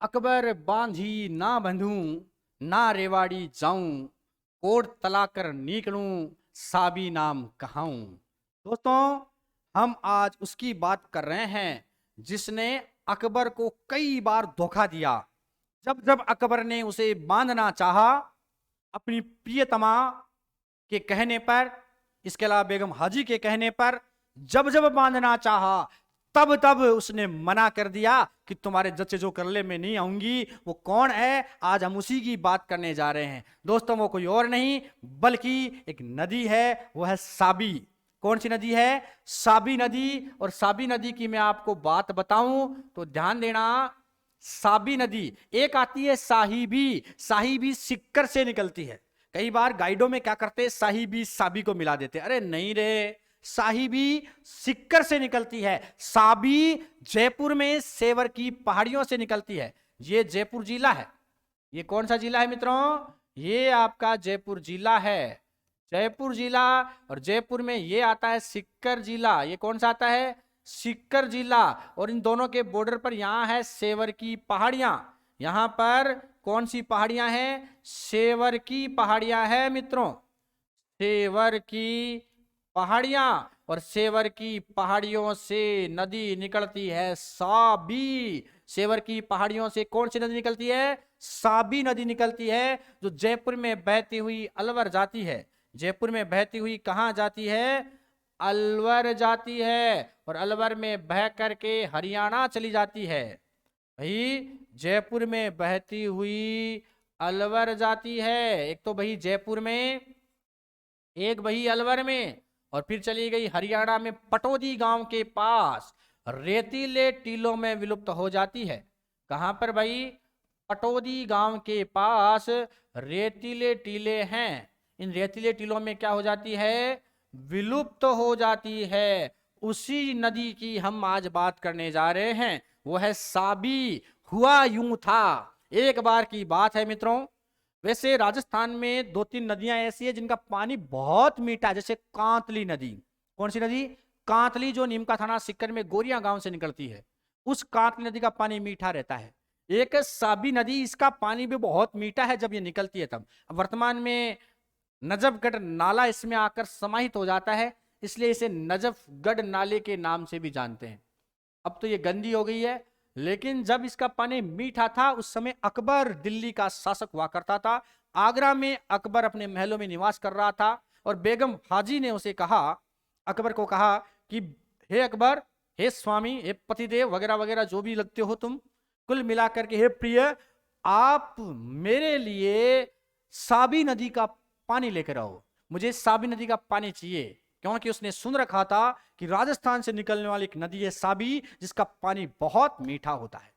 अकबर बांधी ना बंधूं, ना रेवाड़ी जाऊं, कोट तला कर निकलूं, साबी नाम कहाऊं। दोस्तों, हम आज उसकी बात कर रहे हैं जिसने अकबर को कई बार धोखा दिया। जब जब अकबर ने उसे बांधना चाहा, अपनी प्रियतमा के कहने पर, इसके अलावा बेगम हाजी के कहने पर, जब जब बांधना चाहा, तब तब उसने मना कर दिया कि तुम्हारे जच्चे जो करले में नहीं आऊंगी। वो कौन है? आज हम उसी की बात करने जा रहे हैं। दोस्तों, वो कोई और नहीं बल्कि एक नदी है, वो है साबी। कौन सी नदी है? साबी नदी। और साबी नदी की मैं आपको बात बताऊं तो ध्यान देना। साबी नदी एक आती है साहिबी। साहिबी सिक्कर से निकलती है। कई बार गाइडों में क्या करते हैं, साहिबी साबी को मिला देते हैं। अरे नहीं रे, साहिबी सिक्कर से निकलती है। साबी जयपुर में सेवर की पहाड़ियों से निकलती है। ये जयपुर जिला है। ये कौन सा जिला है मित्रों? ये आपका जयपुर जिला है। जयपुर जिला। और जयपुर में ये आता है सिक्कर जिला। ये कौन सा आता है? सिक्कर जिला। और इन दोनों के बॉर्डर पर यहां है सेवर की पहाड़ियां। यहां पर कौन सी पहाड़ियां हैं? सेवर की पहाड़ियां हैं मित्रों। सेवर की पहाड़ियां। और सेवर की पहाड़ियों से नदी निकलती है साबी। सेवर की पहाड़ियों से कौन सी नदी निकलती है? साबी नदी निकलती है, जो जयपुर में बहती हुई अलवर जाती है। जयपुर में बहती हुई कहां जाती है? अलवर जाती है। और अलवर में बह करके हरियाणा चली जाती है। भाई, जयपुर में बहती हुई अलवर जाती है। एक तो भाई जयपुर में, एक वही अलवर में, और फिर चली गई हरियाणा में पटौदी गांव के पास रेतीले टीलों में विलुप्त हो जाती है। कहां पर भाई? पटौदी गांव के पास रेतीले टीले हैं। इन रेतीले टीलों में क्या हो जाती है? विलुप्त हो जाती है। उसी नदी की हम आज बात करने जा रहे हैं, वो है साबी। हुआ यूं था, एक बार की बात है मित्रों। वैसे राजस्थान में दो तीन नदियां ऐसी है जिनका पानी बहुत मीठा है, जैसे कांतली नदी। कौन सी नदी? कांतली, जो नीमका थाना सिक्कर में गोरिया गांव से निकलती है। उस कांतली नदी का पानी मीठा रहता है। एक साबी नदी, इसका पानी भी बहुत मीठा है जब ये निकलती है तब। वर्तमान में नजफगढ़ नाला इसमें आकर समाहित हो जाता है, इसलिए इसे नजफगढ़ नाले के नाम से भी जानते हैं। अब तो ये गंदी हो गई है, लेकिन जब इसका पानी मीठा था उस समय अकबर दिल्ली का शासक हुआ करता था। आगरा में अकबर अपने महलों में निवास कर रहा था। और बेगम हाजी ने उसे कहा, अकबर को कहा कि हे अकबर, हे स्वामी, हे पतिदेव वगैरह वगैरह जो भी लगते हो तुम, कुल मिलाकर के हे प्रिय, आप मेरे लिए साबी नदी का पानी लेकर आओ। मुझे साबी नदी का पानी चाहिए, क्योंकि उसने सुन रखा था कि राजस्थान से निकलने वाली एक नदी है साबी, जिसका पानी बहुत मीठा होता है।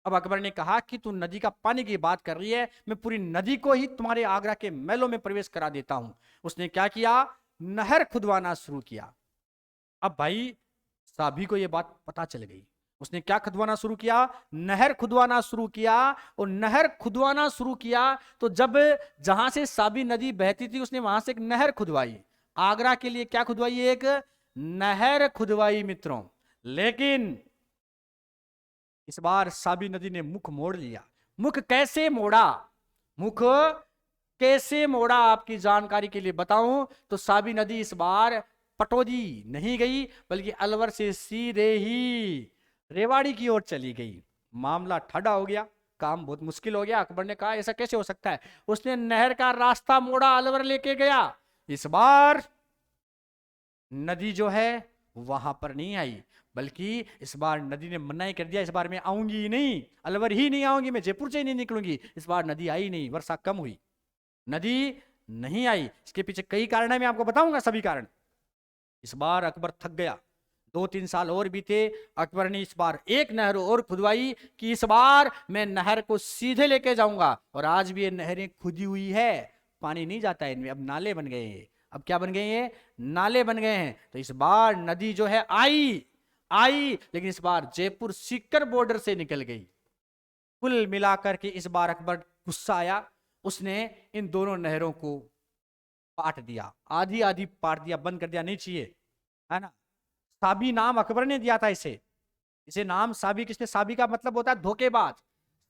अब अकबर ने कहा कि तू नदी का पानी की बात कर रही है, मैं पूरी नदी को ही तुम्हारे आगरा के महलों में प्रवेश करा देता हूं। उसने क्या किया? नहर खुदवाना शुरू किया। अब भाई साबी को यह बात पता चल गई। उसने क्या खुदवाना शुरू किया? नहर खुदवाना शुरू किया। और नहर खुदवाना शुरू किया तो जब जहां से साबी नदी बहती थी, उसने वहां से एक नहर खुदवाई। आगरा के लिए क्या खुदवाई? एक नहर खुदवाई मित्रों। लेकिन इस बार साबी नदी ने मुख मोड़ लिया। मुख कैसे मोड़ा? मुख कैसे मोड़ा आपकी जानकारी के लिए बताऊं तो साबी नदी इस बार पटौदी नहीं गई, बल्कि अलवर से सीधे ही रेवाड़ी की ओर चली गई। मामला ठंडा हो गया, काम बहुत मुश्किल हो गया। अकबर ने कहा ऐसा कैसे हो सकता है? उसने नहर का रास्ता मोड़ा, अलवर लेके गया। इस बार नदी जो है वहां पर नहीं आई, बल्कि इस बार नदी ने मना कर दिया, इस बार मैं आऊंगी ही नहीं, अलवर ही नहीं आऊंगी, मैं जयपुर से ही नहीं निकलूंगी। इस बार नदी आई नहीं, वर्षा कम हुई, नदी नहीं आई। इसके पीछे कई कारण है, मैं आपको बताऊंगा सभी कारण। इस बार अकबर थक गया। 2-3 साल और बीते। अकबर ने इस बार एक नहर और खुदवाई कि इस बार मैं नहर को सीधे लेके जाऊंगा। और आज भी ये नहरें खुदी हुई है, पानी नहीं जाता है इनमें, अब नाले बन गए हैं। अब क्या बन गए हैं? नाले बन गए हैं। तो इस बार नदी जो है आई आई, लेकिन इस बार जयपुर सीकर बॉर्डर से निकल गई। कुल मिलाकर के इस बार अकबर गुस्सा आया। उसने इन दोनों नहरों को पाट दिया, आधी आधी पाट दिया, बंद कर दिया, नहीं चाहिए, है ना। साबी नाम अकबर ने दिया था इसे। इसे नाम साबी किसने? साबी का मतलब होता है धोखेबाज।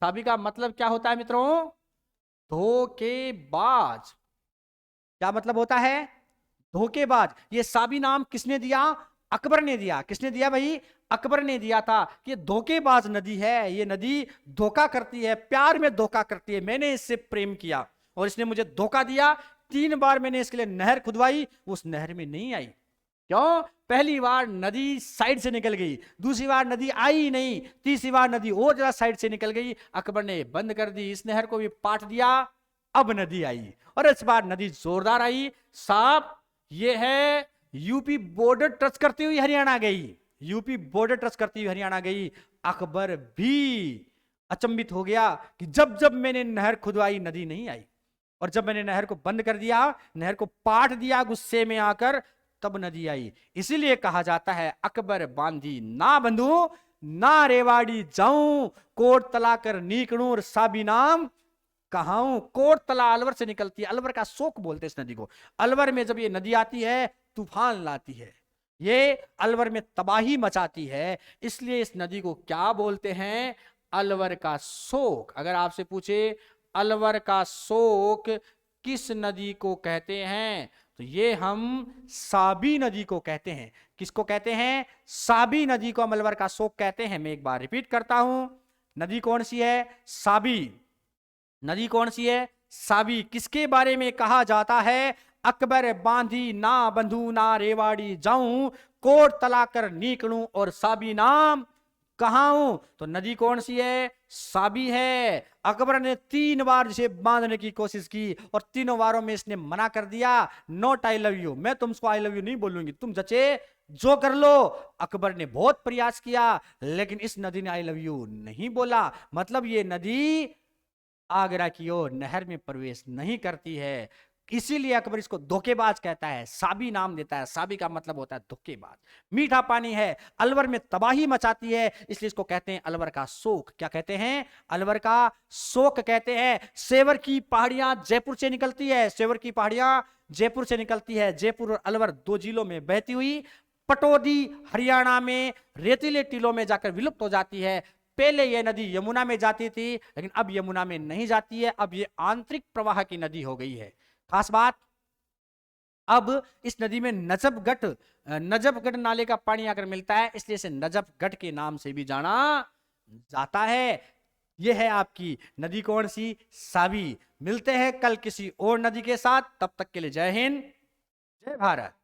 साबी का मतलब क्या होता है मित्रों? धोखेबाज। क्या मतलब होता है? धोखेबाज। ये साबी नाम किसने दिया? अकबर ने दिया। किसने दिया भाई? अकबर ने दिया था कि धोखेबाज नदी है, ये नदी धोखा करती है, प्यार में धोखा करती है, मैंने इससे प्रेम किया और इसने मुझे धोखा दिया। 3 बार मैंने इसके लिए नहर खुदवाई, उस नहर में नहीं आई। क्यों? पहली बार नदी साइड से निकल गई, दूसरी बार नदी आई नहीं, तीसरी बार नदी और जरा साइड से निकल गई। अकबर ने बंद कर दी, इस नहर को भी पाट दिया, अब नदी आई और इस बार नदी जोरदार आई। साहब ये है यूपी बॉर्डर टच करती हुई हरियाणा गई, यूपी बॉर्डर टच करती हुई हरियाणा गई। अकबर भी अचंभित हो गया कि जब जब मैंने नहर खुदवाई नदी नहीं आई, और जब मैंने नहर को बंद कर दिया, नहर को पाट दिया गुस्से में आकर, तब नदी आई। इसीलिए कहा जाता है अकबर बांधी ना बंधु ना रेवाड़ी जाऊं, कोट तला कर नीकणूर साबी नाम कहाऊं। कोट तला अलवर से निकलती है, अलवर का शोक बोलते हैं इस नदी को। अलवर में जब ये नदी आती है तूफान लाती है, ये अलवर में तबाही मचाती है, इसलिए इस नदी को क्या बोलते हैं? अलवर का शोक। अगर आपसे पूछे अलवर का शोक किस नदी को कहते हैं, तो ये हम साबी नदी को कहते हैं। किसको कहते हैं? साबी नदी को हम अलवर का शोक कहते हैं। मैं एक बार रिपीट करता हूं, नदी कौन सी है? साबी। नदी कौन सी है? साबी। किसके बारे में कहा जाता है? अकबर बांधी ना बंधु ना रेवाड़ी जाऊं, कोट तला कर नीकणू और साबी नाम कहाऊं। तो नदी कौन सी है? साबी है। अकबर ने 3 बार जिसे बांधने की कोशिश की और तीनों बारों में इसने मना कर दिया, नॉट आई लव यू, मैं तुमको आई लव यू नहीं बोलूंगी, तुम जचे जो कर लो। अकबर ने बहुत प्रयास किया लेकिन इस नदी ने आई लव यू नहीं बोला। मतलब ये नदी आगरा की ओर नहर में प्रवेश नहीं करती है, इसीलिए अकबर इसको धोखेबाज कहता है, साबी नाम देता है। साबी का मतलब होता है धोखेबाज। मीठा पानी है, अलवर में तबाही मचाती है, इसलिए इसको कहते हैं अलवर का शोक। क्या कहते हैं? अलवर का शोक कहते हैं। सेवर की पहाड़ियां जयपुर से निकलती है, सेवर की पहाड़ियां जयपुर से निकलती है। जयपुर और अलवर 2 जिलों में बहती हुई पटौदी हरियाणा में रेतीले टीलों में जाकर विलुप्त हो जाती है। पहले यह नदी यमुना में जाती थी लेकिन अब यमुना में नहीं जाती है, अब यह आंतरिक प्रवाह की नदी हो गई है। खास बात, अब इस नदी में नजफगढ़ नाले का पानी आकर मिलता है, इसलिए इसे नजफगढ़ के नाम से भी जाना जाता है। यह है आपकी नदी कौन सी? साबी। मिलते हैं कल किसी और नदी के साथ, तब तक के लिए जय हिंद, जय भारत।